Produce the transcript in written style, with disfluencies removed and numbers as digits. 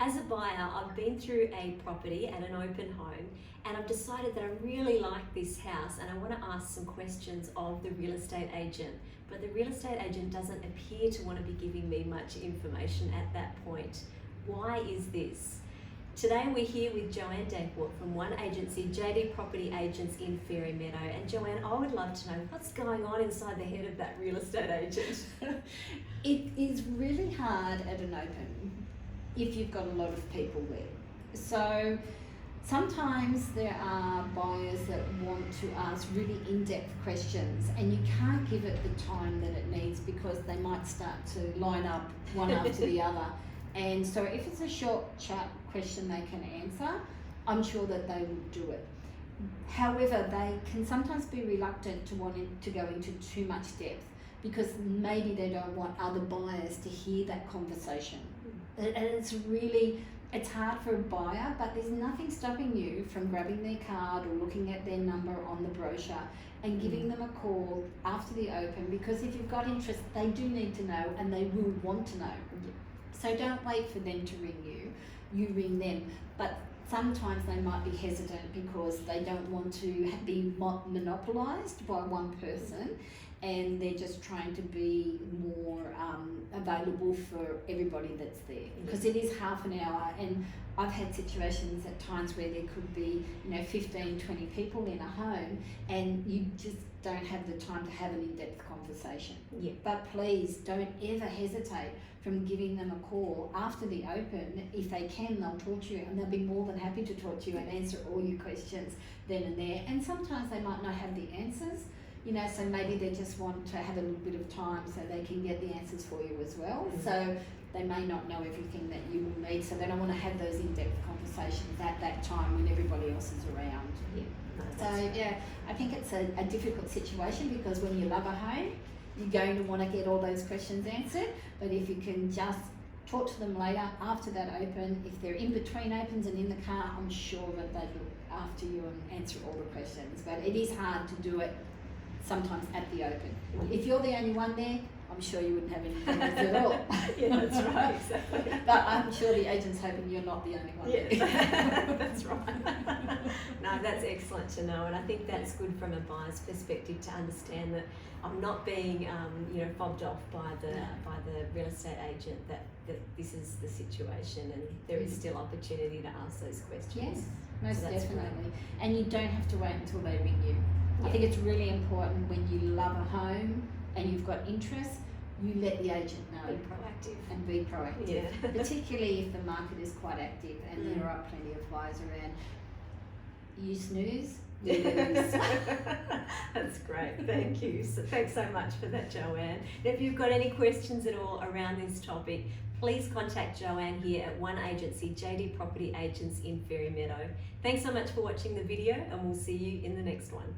As a buyer, I've been through a property at an open home and I've decided that I really like this house and I want to ask some questions of the real estate agent. But the real estate agent doesn't appear to want to be giving me much information at that point. Why is this? Today we're here with Joanne Danckwardt from one agency, JD Property Agents in Fairy Meadow. And Joanne, I would love to know what's going on inside the head of that real estate agent. It is really hard at an open if you've got a lot of people there. So sometimes there are buyers that want to ask really in-depth questions and you can't give it the time that it needs because they might start to line up one after the other. And so if it's a short, sharp question they can answer, I'm sure that they will do it. However, they can sometimes be reluctant to wanting to go into too much depth because maybe they don't want other buyers to hear that conversation. And it's hard for a buyer, but there's nothing stopping you from grabbing their card or looking at their number on the brochure and giving them a call after the open, because if you've got interest, they do need to know and they will want to know. So don't wait for them to ring you, you ring them. But sometimes they might be hesitant because they don't want to be monopolized by one person and they're just trying to be more available for everybody that's there. Because it is half an hour and I've had situations at times where there could be 15, 20 people in a home and you just don't have the time to have an in-depth conversation. Yeah. But please don't ever hesitate from giving them a call after the open. If they can, they'll talk to you and they'll be more than happy to talk to you and answer all your questions then and there. And sometimes they might not have the answers, so maybe they just want to have a little bit of time so they can get the answers for you as well. Mm-hmm. So they may not know everything that you will need, so they don't want to have those in-depth conversations at that time when everybody else is around. Yeah. So yeah, I think it's a difficult situation because when you love a home, you're going to want to get all those questions answered, but if you can just talk to them later after that open, if they're in between opens and in the car, I'm sure that they'd look after you and answer all the questions. But it is hard to do it sometimes at the open. If you're the only one there, I'm sure you wouldn't have any problems at all. Yeah, that's right, exactly. But I'm sure the agent's hoping you're not the only one there. That's right. No, that's excellent to know, and I think that's good from a buyer's perspective to understand that I'm not being, fobbed off by the real estate agent. That this is the situation, and there is still opportunity to ask those questions. Yes, most So definitely. great. And you don't have to wait until they ring you. I think it's really important when you love a home and you've got interest, you let the agent know. Be proactive. And be proactive. Yeah. Particularly if the market is quite active and there are plenty of buyers around. You snooze, you lose. That's great, thank you. So thanks so much for that, Joanne. If you've got any questions at all around this topic, please contact Joanne here at One Agency, JD Property Agents in Fairy Meadow. Thanks so much for watching the video and we'll see you in the next one.